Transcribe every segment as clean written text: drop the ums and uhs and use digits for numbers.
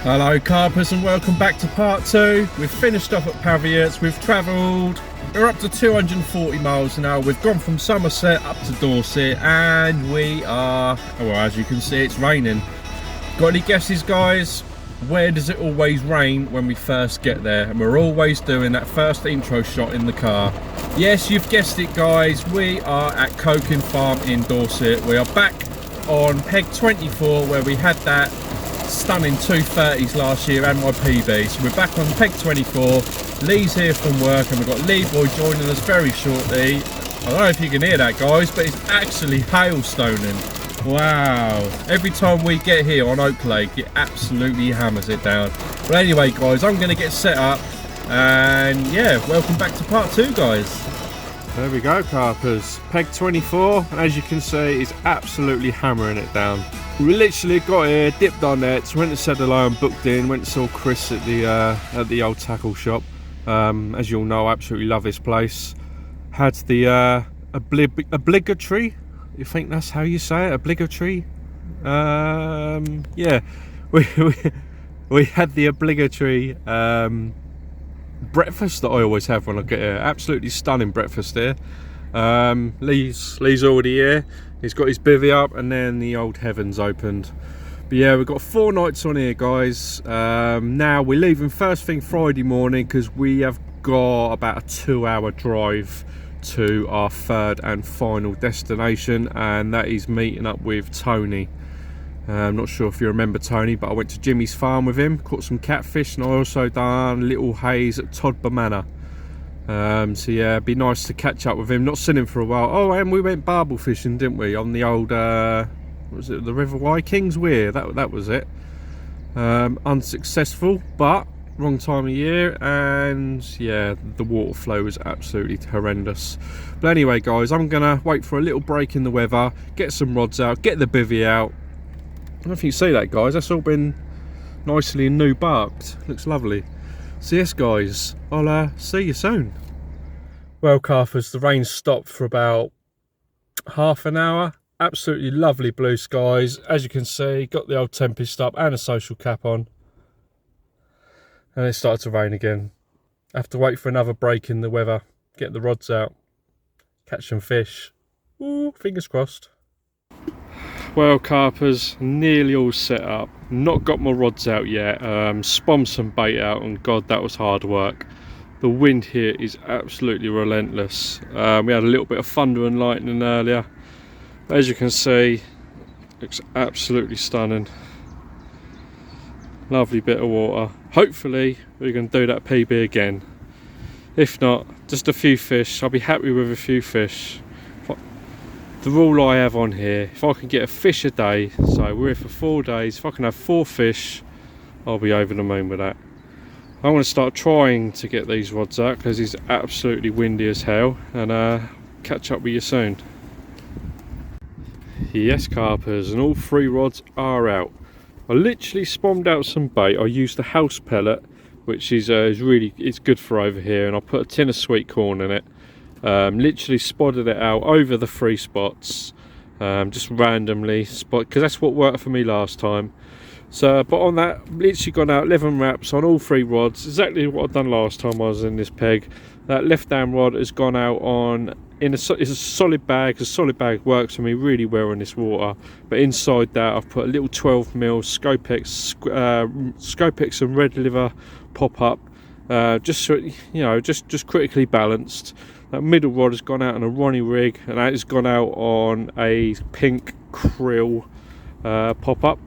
Hello Carpers and welcome back to part 2. We've finished off at Paviots. We're up to 240 miles now. We've gone from Somerset up to Dorset and we are, well, as you can see, it's raining. Got any guesses, guys? Where does it always rain when we first get there? And we're always doing that first intro shot in the car. Yes, you've guessed it, guys. We are at Coking Farm in Dorset. We are back on peg 24 where we had that stunning 230s last year and my PB. So we're back on peg 24. Lee's here from work and we've got Lee Boy joining us very shortly. I don't know if you can hear that, guys, but it's actually hailstoning. Wow, every time we get here on Oak Lake it absolutely hammers it down. But anyway, guys, I'm going to get set up and yeah, welcome back to part 2, guys. There we go, Carpers. Peg 24, and as you can see, is absolutely hammering it down. We literally got here, dipped our nets, went to said hello and booked in, went and saw Chris at the old tackle shop. As you all know, I absolutely love this place. Had the obligatory, you think that's how you say it, obligatory? Yeah, we had the obligatory breakfast that I always have when I get here. Absolutely stunning breakfast here. Lee's already here. He's got his bivvy up and then the old heavens opened. But yeah, we've got 4 nights on here, guys. Now we're leaving first thing Friday morning because we have got about a 2-hour drive to our third and final destination, and that is meeting up with Tony. I'm not sure if you remember Tony, but I went to Jimmy's farm with him, caught some catfish, and I also done a little haze at Todber Manor. So yeah, it'd be nice to catch up with him. Not seen him for a while. Oh, and we went barbel fishing, didn't we? On the old, what was it, the River Wye? King's Weir, that was it. Unsuccessful, but wrong time of year, and yeah, the water flow was absolutely horrendous. But anyway, guys, I'm gonna wait for a little break in the weather, get some rods out, get the bivvy out. I don't know if you can see that, guys, that's all been nicely new barked. Looks lovely. So yes, guys, I'll see you soon. Well, Carpers, the rain stopped for about half an hour. Absolutely lovely blue skies. As you can see, got the old Tempest up and a social cap on. And it started to rain again. I have to wait for another break in the weather, get the rods out, catch some fish. Ooh, fingers crossed. Well, Carpers, nearly all set up. Not got my rods out yet. Spun some bait out, and God, that was hard work. The wind here is absolutely relentless. We had a little bit of thunder and lightning earlier. As you can see, looks absolutely stunning. Lovely bit of water. Hopefully, we're going to do that PB again. If not, just a few fish. I'll be happy with a few fish. The rule I have on here, if I can get a fish a day, so we're here for 4 days, if I can have 4 fish, I'll be over the moon with that. I want to start trying to get these rods out because it's absolutely windy as hell, and catch up with you soon. Yes, Carpers, and all 3 rods are out. I literally spommed out some bait. I used the house pellet, which is it's good for over here, and I put a tin of sweet corn in it. Literally spotted it out over the 3 spots, just randomly spot, because that's what worked for me last time. So, but on that, literally gone out 11 wraps on all 3 rods, exactly what I'd done last time I was in this peg. That left hand rod has gone out on it's a solid bag. A solid bag works for me really well in this water. But inside that, I've put a little 12mm Scopex and red liver pop up, just so you know, just critically balanced. That middle rod has gone out on a Ronnie rig, and that has gone out on a pink krill pop up.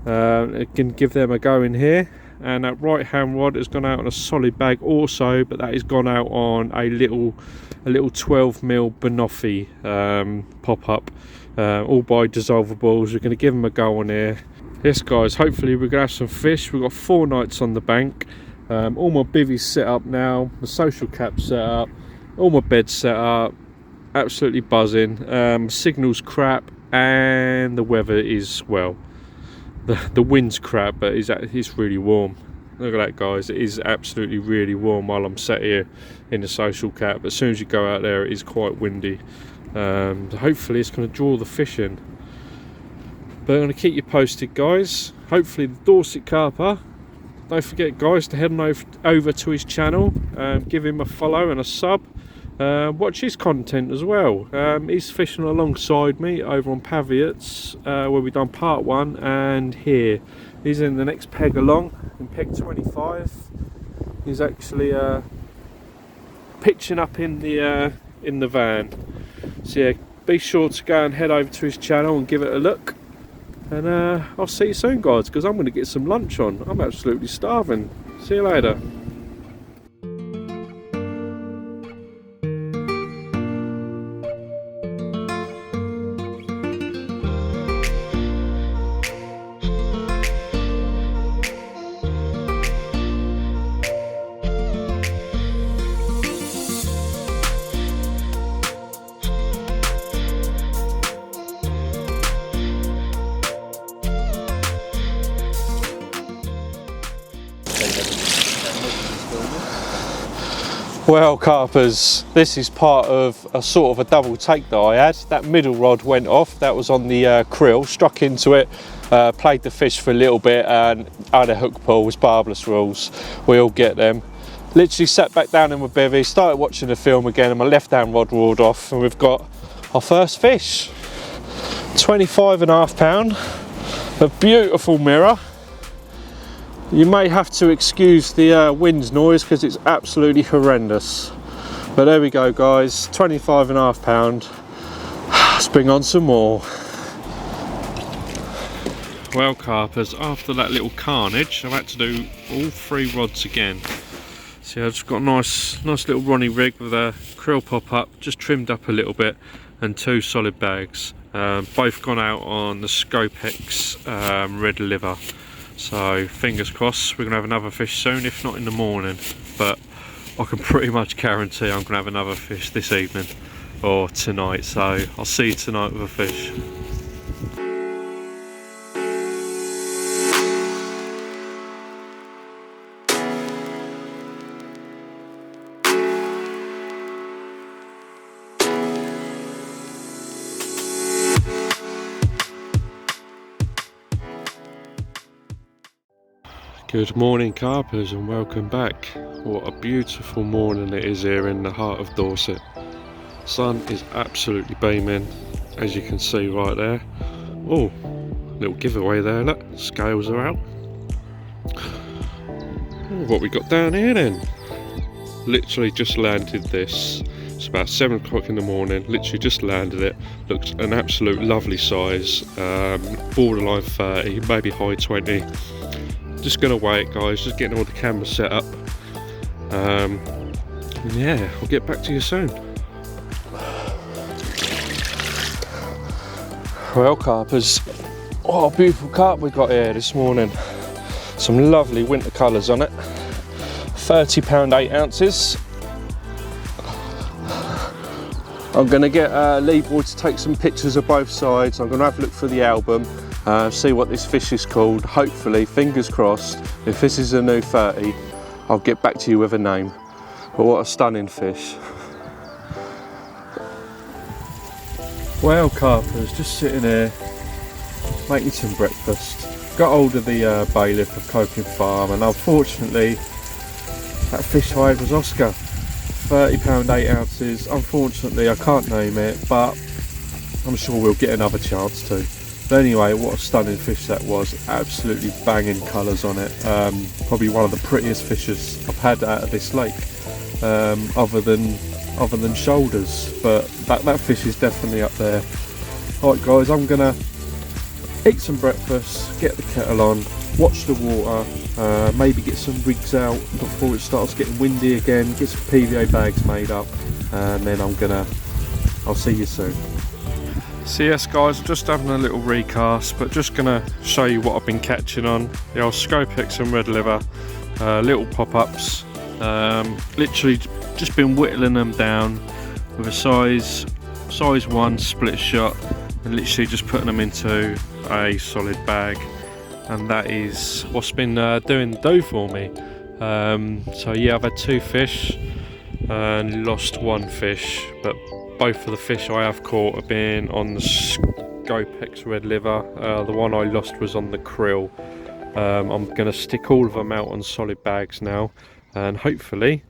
It can give them a go in here. And that right hand rod has gone out on a solid bag also, but that has gone out on a little 12mm Banoffee pop up, all by dissolvaballs. We're going to give them a go on here. Yes, guys, hopefully we're going to have some fish. We've got 4 nights on the bank. All my bivvies set up now, the social cap set up, all my beds set up, absolutely buzzing. Signal's crap and the weather is, well, the wind's crap, but it's really warm. Look at that, guys, it is absolutely really warm while I'm sat here in the social cap. But as soon as you go out there, it is quite windy. Hopefully it's going to draw the fish in. But I'm going to keep you posted, guys. Hopefully the Dorset Carper. Don't forget, guys, to head on over to his channel, give him a follow and a sub. Watch his content as well. He's fishing alongside me over on Paviots, where we've done part 1, and here he's in the next peg along in peg 25. He's actually pitching up in the van. So yeah, be sure to go and head over to his channel and give it a look. And I'll see you soon, guys, because I'm going to get some lunch on. I'm absolutely starving. See you later. Well, Carpers, this is part of a sort of a double take that I had. That middle rod went off, that was on the krill, struck into it, played the fish for a little bit, and had a hook pull. Was barbless rules, we all get them. Literally sat back down in my bivvy, started watching the film again, and my left hand rod roared off, and we've got our first fish. 25.5 pound, a beautiful mirror. You may have to excuse the wind noise because it's absolutely horrendous. But there we go, guys, 25.5 pound. Let's bring on some more. Well, Carpers, after that little carnage, I've had to do all 3 rods again. See, I've just got a nice little Ronnie rig with a krill pop up, just trimmed up a little bit, and 2 solid bags. Both gone out on the Scopex red liver. So fingers crossed we're going to have another fish soon, if not in the morning. But I can pretty much guarantee I'm going to have another fish this evening or tonight. So I'll see you tonight with a fish. Good morning, Carpers, and welcome back. What a beautiful morning it is here in the heart of Dorset. Sun is absolutely beaming, as you can see right there. Oh, little giveaway there, look, scales are out. Oh, what we got down here then? Literally just landed this. It's about 7 o'clock in the morning, literally just landed it. Looks an absolute lovely size, borderline 30, maybe high 20. Just gonna wait, guys, just getting all the cameras set up. Yeah, I'll get back to you soon. Well, Carpers, what a beautiful carp we got here this morning. Some lovely winter colours on it. 30 pound 8 ounces. I'm gonna get Lee Boy to take some pictures of both sides. I'm gonna have a look through the album. See what this fish is called. Hopefully, fingers crossed, if this is a new 30, I'll get back to you with a name. But what a stunning fish. Well, Carpers, just sitting here making some breakfast. Got hold of the bailiff of Coping Farm, and unfortunately that fish hide was Oscar. 30 pound 8 ounces. Unfortunately I can't name it, but I'm sure we'll get another chance to. But anyway, what a stunning fish that was. Absolutely banging colours on it. Probably one of the prettiest fishes I've had out of this lake, other than shoulders, but that fish is definitely up there. Alright guys, I'm gonna eat some breakfast, get the kettle on, watch the water, maybe get some rigs out before it starts getting windy again, get some PVA bags made up, and then I'll see you soon. So yes guys, just having a little recast, but just gonna show you what I've been catching on the old Scopex and red liver, little pop-ups. Literally just been whittling them down with a size 1 split shot, and literally just putting them into a solid bag, and that is what's been doing the dough for me. So yeah, I've had 2 fish and lost 1 fish, but both of the fish I have caught have been on the Scopex red liver. The one I lost was on the krill. I'm going to stick all of them out on solid bags now, and hopefully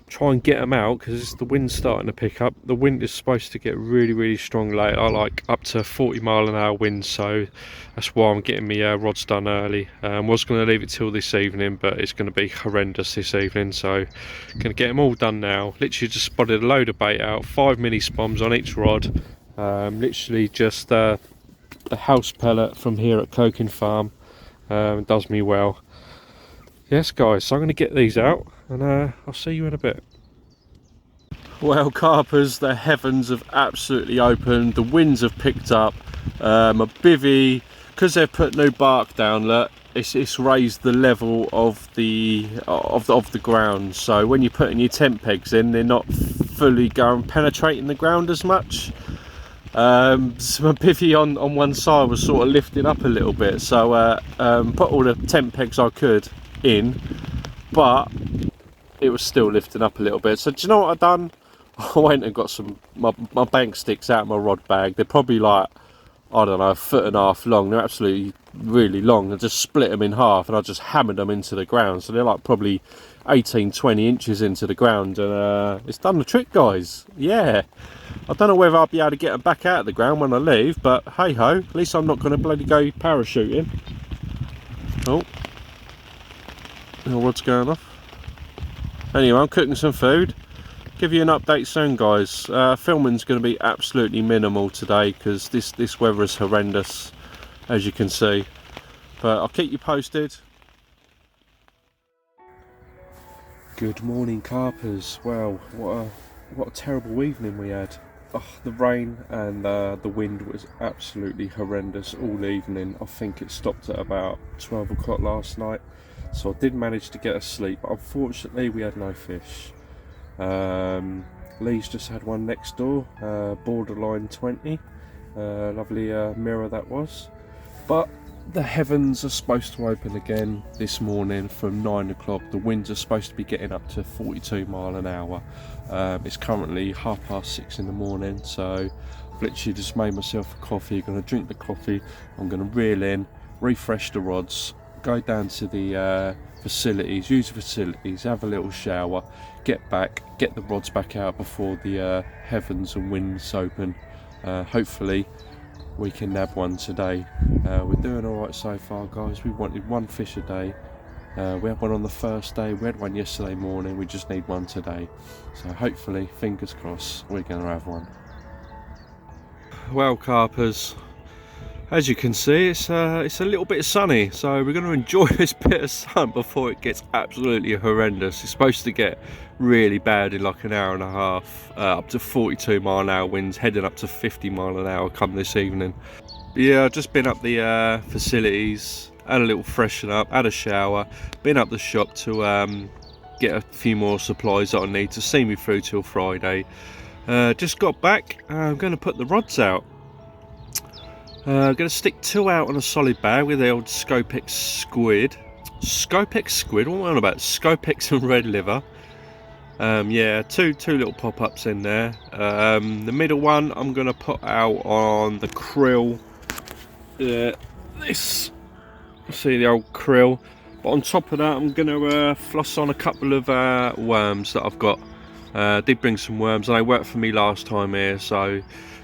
try and get them out, because the wind's starting to pick up. The wind is supposed to get really strong later, like up to 40-mile-an-hour winds, so that's why I'm getting my rods done early. Was going to leave it till this evening, but it's going to be horrendous this evening, so going to get them all done now. Literally just spotted a load of bait out, 5 mini spoms on each rod. Literally just the house pellet from here at Coking Farm. Does me well. Yes guys, so I'm going to get these out, and I'll see you in a bit. Well, carpers, the heavens have absolutely opened, the winds have picked up. My bivvy, because they've put new bark down, look, it's raised the level of the ground, so when you're putting your tent pegs in, they're not fully penetrating the ground as much. So my bivvy on one side was sort of lifting up a little bit, so put all the tent pegs I could in, but it was still lifting up a little bit. So do you know what I've done? I went and got my bank sticks out of my rod bag. They're probably like, I don't know, 1.5 foot long. They're absolutely really long. I just split them in half and I just hammered them into the ground, so they're like probably 18-20 inches into the ground, and it's done the trick, guys. Yeah, I don't know whether I'll be able to get them back out of the ground when I leave, but hey ho, at least I'm not going to bloody go parachuting. Oh, what's going off? Anyway, I'm cooking some food. Give you an update soon, guys. Filming's going to be absolutely minimal today because this weather is horrendous, as you can see, but I'll keep you posted. Good morning, carpers. Well, what a terrible evening we had. Oh, the rain and the wind was absolutely horrendous all evening. I think it stopped at about 12 o'clock last night, so I did manage to get a sleep, but unfortunately we had no fish. Lee's just had one next door, borderline 20, lovely mirror that was. But the heavens are supposed to open again this morning from 9 o'clock. The winds are supposed to be getting up to 42 mile an hour. It's currently 6:30 in the morning, so I've literally just made myself a coffee. Going to drink the coffee, I'm going to reel in, refresh the rods, go down to the facilities, use the facilities, have a little shower, get back, get the rods back out before the heavens and winds open. Hopefully we can nab one today. We're doing alright so far, guys. We wanted one fish a day. We had one on the first day, we had one yesterday morning, we just need one today. So hopefully, fingers crossed, we're going to have one. Well, carpers, as you can see, it's a little bit sunny, so we're going to enjoy this bit of sun before it gets absolutely horrendous. It's supposed to get really bad in like an hour and a half, up to 42 mile an hour winds, heading up to 50 mile an hour come this evening. Yeah, I've just been up the facilities, had a little freshen up, had a shower, been up the shop to get a few more supplies that I need to see me through till Friday. Just got back. I'm going to put the rods out. I'm going to stick 2 out on a solid bag with the old Scopex squid. Scopex squid? What am I on about? Scopex and red liver. Yeah, two little pop-ups in there. The middle one I'm going to put out on the krill. This, see the old krill. But on top of that, I'm going to floss on a couple of worms that I've got. Did bring some worms, and they worked for me last time here, so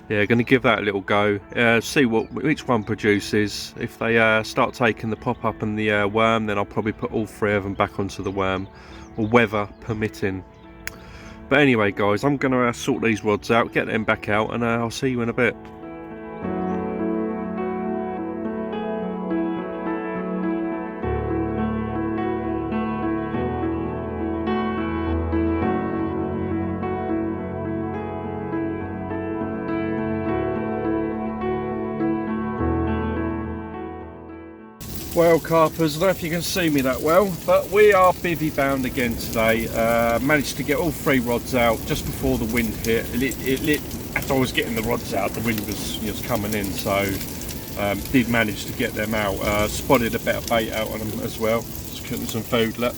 yeah, going to give that a little go. See which one produces. If they start taking the pop-up and the worm, then I'll probably put all 3 of them back onto the worm, or weather permitting. But anyway, guys, I'm going to sort these rods out, get them back out, and I'll see you in a bit. Well, carpers, I don't know if you can see me that well, but we are bivvy bound again today. Managed to get all 3 rods out just before the wind hit. It lit as I was getting the rods out, the wind was coming in, so did manage to get them out. Spotted a bit of bait out on them as well, just cooking some food left.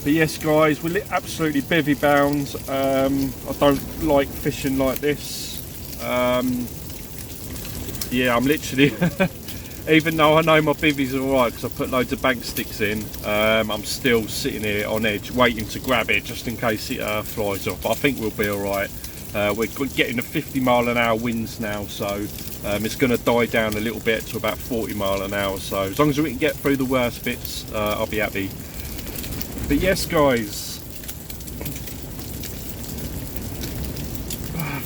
But yes, guys, we're absolutely bivvy bound. I don't like fishing like this. Yeah, I'm literally even though I know my bivvy's alright because I put loads of bank sticks in, I'm still sitting here on edge waiting to grab it just in case it flies off. But I think we'll be alright. We're getting the 50-mile-an-hour winds now, so it's going to die down a little bit to about 40-mile-an-hour. So as long as we can get through the worst bits, I'll be happy. But yes, guys,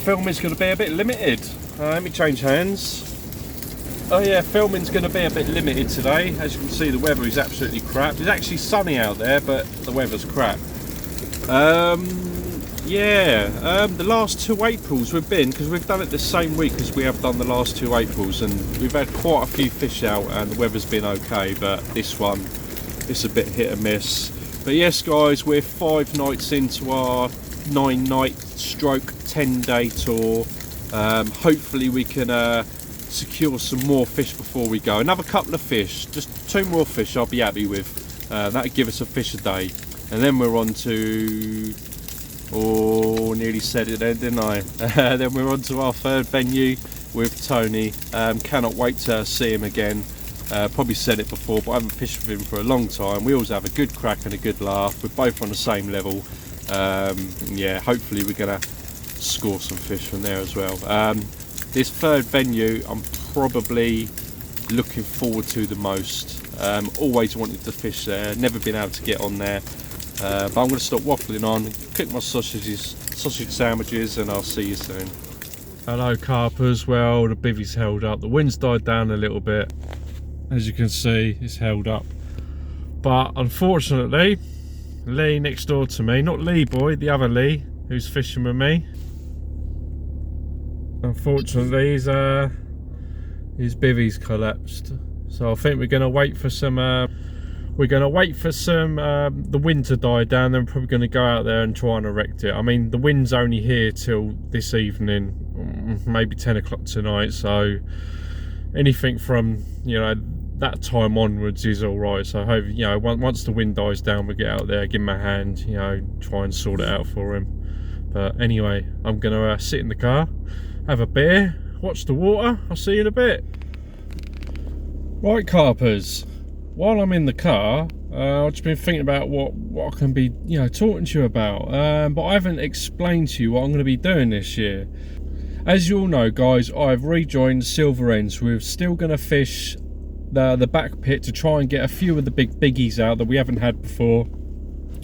filming's going to be a bit limited. Let me change hands. Oh yeah, filming's going to be a bit limited today. As you can see, the weather is absolutely crap. It's actually sunny out there, but the weather's crap. The last 2 Aprils we've been, because we've done it the same week as we have done the last 2 Aprils, and we've had quite a few fish out and the weather's been okay, but this one, it's a bit hit and miss. But yes, guys, we're 5 nights into our 9-night stroke 10-day tour. Hopefully we can secure some more fish before we go. Another couple of fish, just 2 more fish I'll be happy with. That'll give us a fish a day, and then we're on to, oh, nearly said it then, didn't I? Then we're on to our 3rd venue with Tony. Cannot wait to see him again. Probably said it before, but I haven't fished with him for a long time. We always have a good crack and a good laugh. We're both on the same level. Yeah, hopefully we're gonna score some fish from there as well. This 3rd venue I'm probably looking forward to the most. Always wanted to fish there, never been able to get on there. But I'm going to stop waffling on, cook my sausage sandwiches, and I'll see you soon. Hello, Carpers. Well, the bivvy's held up. The wind's died down a little bit. As you can see, it's held up. But unfortunately, Lee next door to me, not Lee boy, the other Lee, who's fishing with me, unfortunately his bivvy's collapsed. So I think we're going to wait for some the wind to die down, then we're probably going to go out there and try and erect it. I mean, the wind's only here till this evening, maybe 10 o'clock tonight, so anything from, you know, that time onwards is all right. So I hope, you know, once the wind dies down, we get out there, give him a hand, you know, try and sort it out for him. But anyway, I'm gonna sit in the car, have a beer, watch the water. I'll see you in a bit. Right, Carpers, while I'm in the car, I've just been thinking about what I can be, you know, talking to you about, but I haven't explained to you what I'm going to be doing this year. As you all know, guys, I've rejoined Silver Ends. We're still going to fish the back pit to try and get a few of the biggies out that we haven't had before.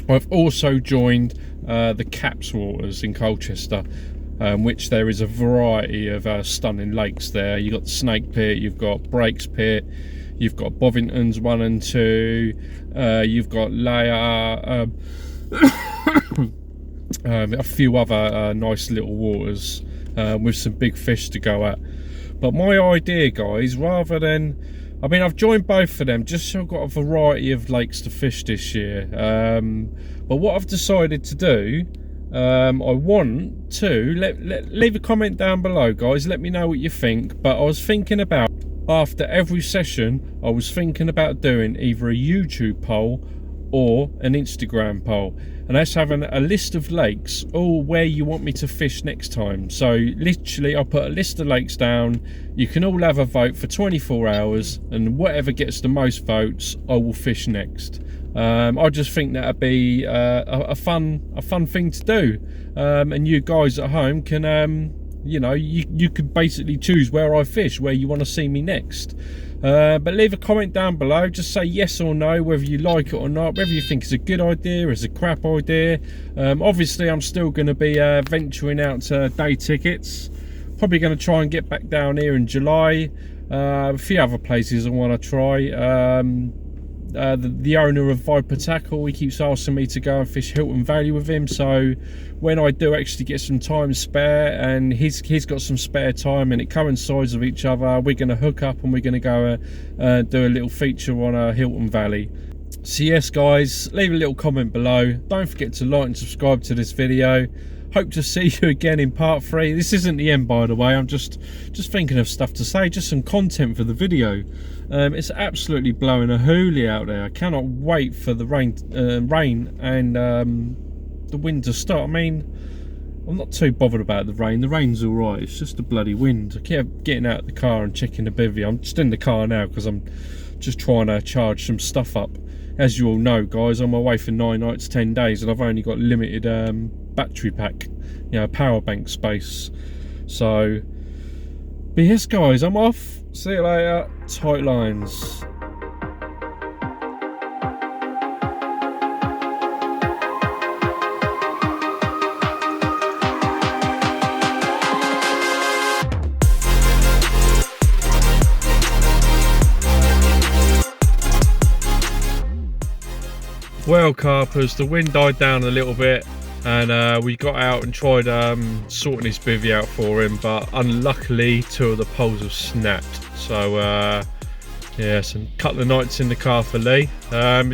I've also joined the Caps waters in Colchester, which there is a variety of stunning lakes there. You've got the Snake Pit, you've got Breaks Pit, you've got Bovington's 1 and 2, you've got Leia, a few other nice little waters with some big fish to go at. But my idea, guys, rather than, I mean, I've joined both of them just so I've got a variety of lakes to fish this year. But what I've decided to do, I want to leave a comment down below, guys. Let me know what you think. But I was thinking about, after every session, I was thinking about doing either a YouTube poll or an Instagram poll, and that's having a list of lakes or where you want me to fish next time. So literally, I'll put a list of lakes down. You can all have a vote for 24 hours, and whatever gets the most votes, I will fish next. I just think that'd be a fun thing to do, and you guys at home can, you know, you could basically choose where I fish, where you want to see me next. But leave a comment down below, just say yes or no, whether you like it or not, whether you think it's a good idea, it's a crap idea. Obviously I'm still going to be venturing out to day tickets, probably going to try and get back down here in July. A few other places I want to try. The owner of Viper Tackle, he keeps asking me to go and fish Hilton Valley with him, so when I do actually get some time spare and he's got some spare time and it coincides with each other, we're going to hook up and we're going to go do a little feature on Hilton Valley. So yes, guys, leave a little comment below. Don't forget to like and subscribe to this video. Hope to see you again in part 3. This isn't the end, by the way. I'm just thinking of stuff to say, just some content for the video. It's absolutely blowing a hoolie out there. I cannot wait for the rain and the wind to start. I mean, I'm not too bothered about the rain. The rain's all right. It's just the bloody wind. I kept getting out of the car and checking the bivvy. I'm just in the car now because I'm just trying to charge some stuff up. As you all know, guys, I'm away for 9 nights, 10 days, and I've only got limited battery pack, you know, power bank space. So, but yes, guys, I'm off. See you later. Tight lines. Well, Carpers, the wind died down a little bit, and we got out and tried sorting his bivvy out for him, but unluckily 2 of the poles have snapped. So yeah, some couple of nights in the car for Lee.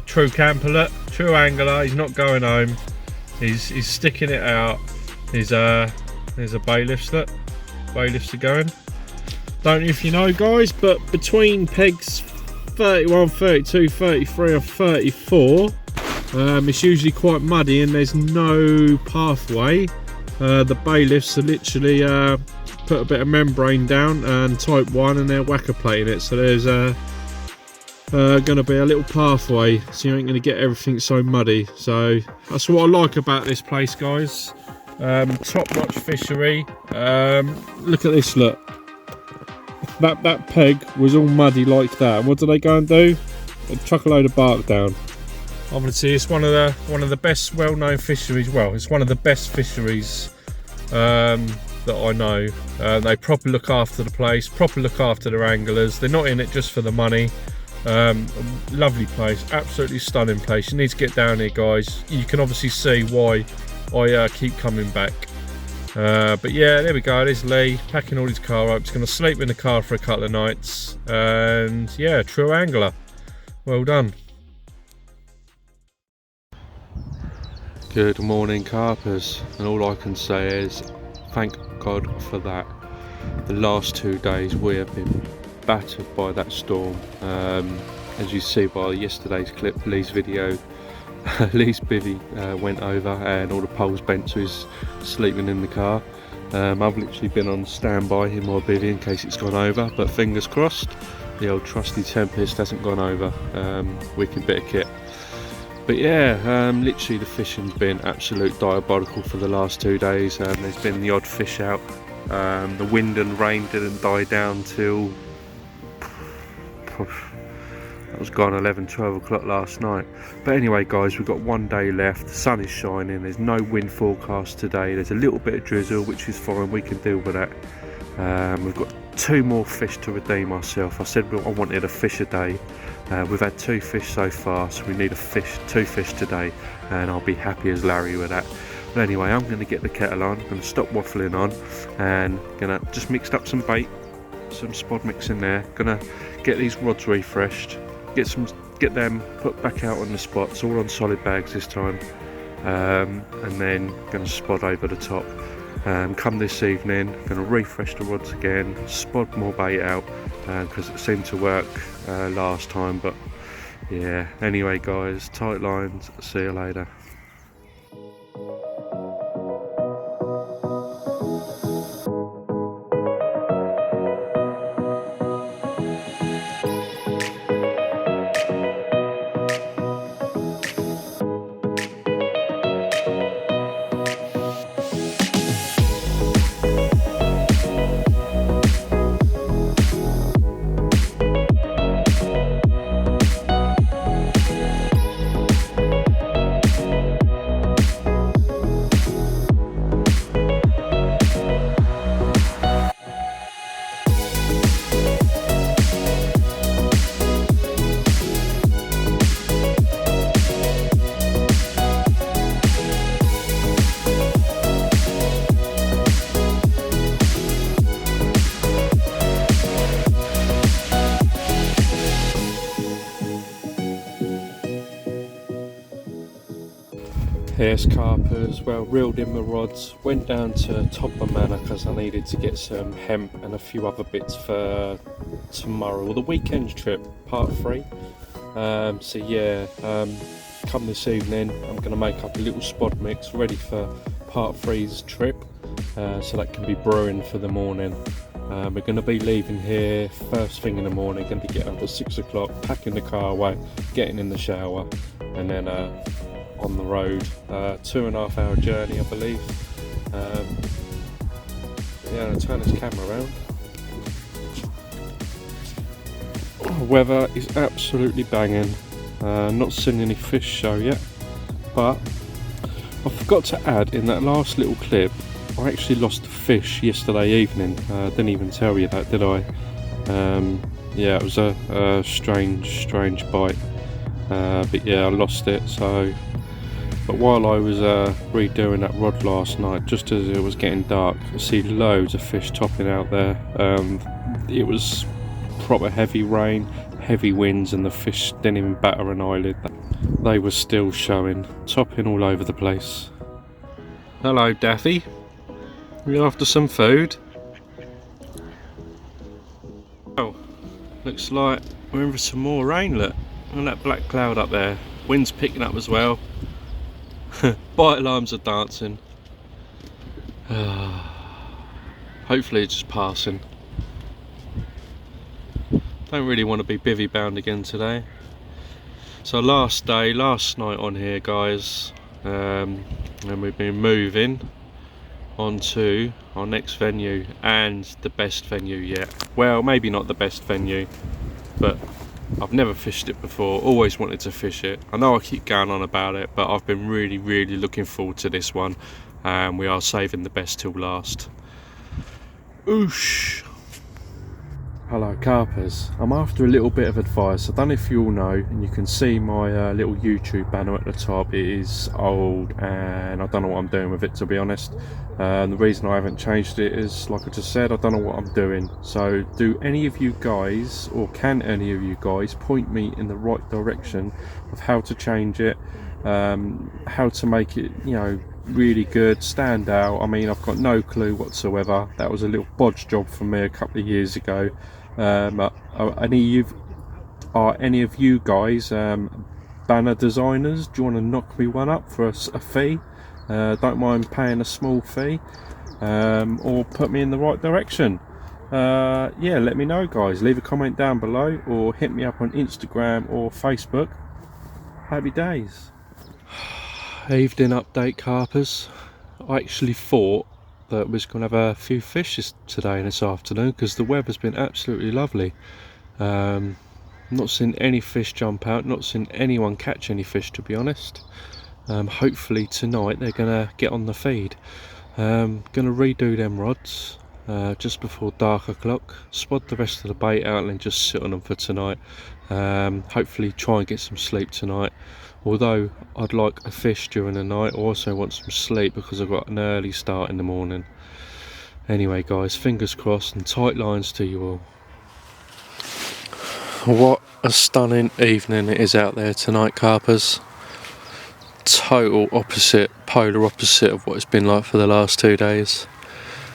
True camper, true angler. He's not going home. He's sticking it out. There's a bailiffs. Look, bailiffs are going. Don't know if you know, guys, but between pegs 31, 32, 33 and 34, it's usually quite muddy and there's no pathway. The bailiffs are literally put a bit of membrane down and type 1 and they're whacker plating it, so there's going to be a little pathway, so you ain't going to get everything so muddy. So that's what I like about this place, guys. Top notch fishery. Look at this, look. That peg was all muddy like that. What do they go and do? They chuck a load of bark down. Obviously, it's one of the best well-known fisheries. Well, it's one of the best fisheries that I know. They properly look after the place, properly look after their anglers. They're not in it just for the money. Lovely place, absolutely stunning place. You need to get down here, guys. You can obviously see why I keep coming back. But yeah, there we go. There's Lee packing all his car up. He's going to sleep in the car for a couple of nights. And yeah, true angler. Well done. Good morning, Carpers. And all I can say is thank God for that. The last 2 days we have been battered by that storm. As you see by yesterday's clip, Lee's video, Lee's bivvy went over and all the poles bent, so he's sleeping in the car. I've literally been on standby in my bivvy in case it's gone over, but fingers crossed the old trusty Tempest hasn't gone over. Wicked bit of kit. But yeah, literally the fishing's been absolute diabolical for the last 2 days. There's been the odd fish out. The wind and rain didn't die down till it was gone 11, 12 o'clock last night. But anyway, guys, we've got 1 day left. The sun is shining. There's no wind forecast today. There's a little bit of drizzle, which is fine. We can deal with that. We've got 2 more fish to redeem ourselves. I said I wanted a fish a day. We've had 2 fish so far, so we need 2 fish today, and I'll be happy as Larry with that. But anyway, I'm going to get the kettle on. I'm going to stop waffling on, and going to just mix up some bait, some spod mix in there. Going to get these rods refreshed. Get them put back out on the spots, all on solid bags this time, and then going to spod over the top. Come this evening, going to refresh the rods again, spod more bait out, because it seemed to work last time. But yeah, anyway, guys, tight lines. See you later. Here's Carpers. Well, reeled in my rods, went down to Topper Manor because I needed to get some hemp and a few other bits for tomorrow, or the weekend trip, part 3. So yeah, come this evening I'm going to make up a little spod mix ready for part three's trip, so that can be brewing for the morning. We're going to be leaving here first thing in the morning, going to be getting up at 6 o'clock, packing the car away, getting in the shower, and then on the road. 2.5 hour journey, I believe. Yeah, I'll turn this camera around. The weather is absolutely banging. Not seen any fish show yet, but I forgot to add in that last little clip, I actually lost a fish yesterday evening. Didn't even tell you that, did I? Yeah, it was a strange bite. But yeah, I lost it. So, but while I was redoing that rod last night, just as it was getting dark, I see loads of fish topping out there. It was proper heavy rain, heavy winds, and the fish didn't even batter an eyelid. They were still showing, topping all over the place. Hello, Daffy. You after some food? Oh, looks like we're in for some more rain. Look, and that black cloud up there. Wind's picking up as well. Bite alarms are dancing. Hopefully it's just passing. Don't really want to be bivvy bound again today. So last night on here, guys, and we've been moving on to our next venue, and the best venue yet. Well, maybe not the best venue, but I've never fished it before, always wanted to fish it. I know I keep going on about it, but I've been really looking forward to this one, and we are saving the best till last. Oosh! Hello Carpers, I'm after a little bit of advice. I don't know if you all know, and you can see my little YouTube banner at the top. It is old and I don't know what I'm doing with it, to be honest. The reason I haven't changed it is, like I just said, I don't know what I'm doing. So do any of you guys, or can any of you guys point me in the right direction of how to change it, how to make it, you know, really good, stand out? I mean, I've got no clue whatsoever. That was a little bodge job for me a couple of years ago. Are any of you guys banner designers? Do you want to knock me one up for a fee? Don't mind paying a small fee, or put me in the right direction. Yeah, let me know, guys. Leave a comment down below, or hit me up on Instagram or Facebook. Happy days. Evening update, Carpers. I actually thought that we're going to have a few fish today and this afternoon, because the weather's been absolutely lovely. Not seen any fish jump out, not seen anyone catch any fish, to be honest. Hopefully tonight they're going to get on the feed. Going to redo them rods just before dark o'clock, spot the rest of the bait out and then just sit on them for tonight. Hopefully try and get some sleep tonight. Although I'd like a fish during the night, I also want some sleep because I've got an early start in the morning. Anyway guys, fingers crossed and tight lines to you all. What a stunning evening it is out there tonight, Carpers. Total opposite, polar opposite of what it's been like for the last 2 days.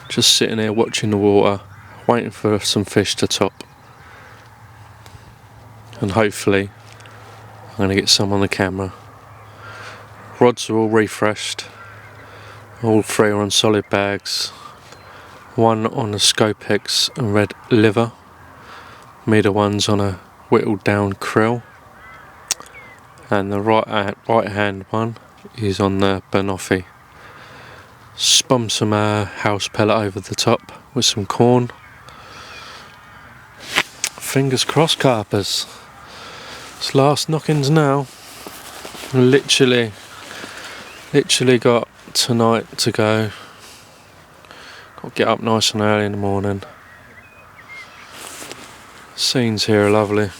Just sitting there watching the water, waiting for some fish to top. And hopefully I'm going to get some on the camera. Rods are all refreshed. All 3 are on solid bags. 1 on a Scopex and red liver. Middle one's on a whittled down krill. And the right hand one is on the banoffee. Spun some house pellet over the top with some corn. Fingers crossed, Carpers. It's last knockings now. Literally got tonight to go. Got to get up nice and early in the morning. Scenes here are lovely.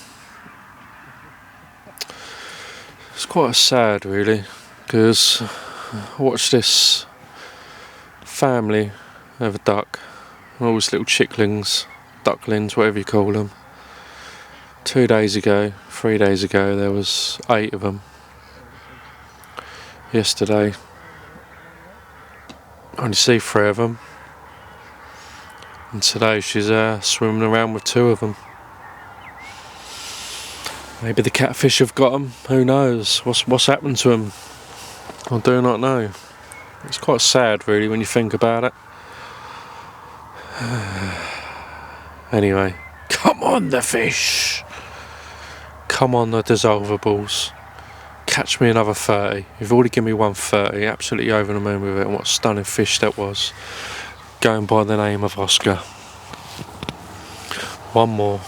It's quite sad, really, because I watched this family have a duck, all these little chicklings, ducklings, whatever you call them. 3 days ago there was 8 of them. Yesterday I only see 3 of them, and today she's swimming around with 2 of them. Maybe the catfish have got them, who knows? What's happened to them? I do not know. It's quite sad really when you think about it. Anyway, come on the fish! Come on the dissolvaballs. Catch me another 30. You've already given me 130, absolutely over the moon with it, and what a stunning fish that was. Going by the name of Oscar. One more.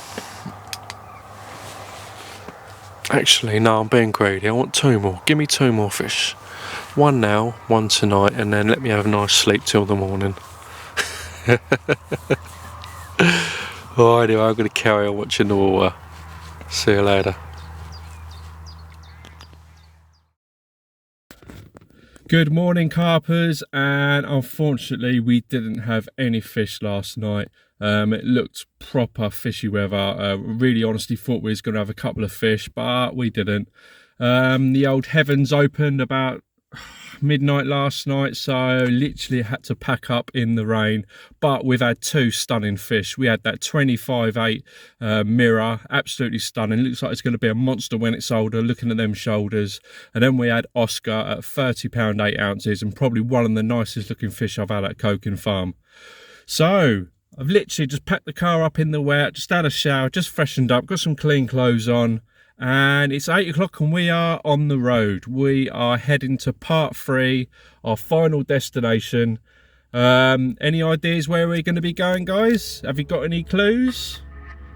Actually, no, I'm being greedy. I want 2 more. Give me 2 more fish. 1 now, 1 tonight, and then let me have a nice sleep till the morning. Oh, anyway, I'm going to carry on watching the water. See you later. Good morning, carpers, and unfortunately we didn't have any fish last night. It looked proper fishy weather. Really honestly thought we was going to have a couple of fish, but we didn't. The old heavens opened about midnight last night, so literally had to pack up in the rain, but we've had 2 stunning fish. We had that 25/8 mirror, absolutely stunning. Looks like it's going to be a monster when it's older, looking at them shoulders. And then we had Oscar at 30 pound 8 ounces, and probably one of the nicest looking fish I've had at Coking Farm. So I've literally just packed the car up in the wet, just had a shower, just freshened up, got some clean clothes on, and it's 8 o'clock and we are on the road. We are heading to part 3, our final destination. Any ideas where we're going to be going, guys? Have you got any clues?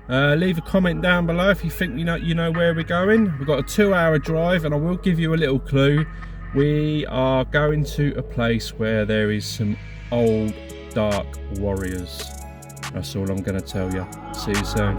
Leave a comment down below if you think you know where we're going. We've got a 2-hour drive, and I will give you a little clue. We are going to a place where there is some old dark warriors. That's all I'm going to tell you. See you soon.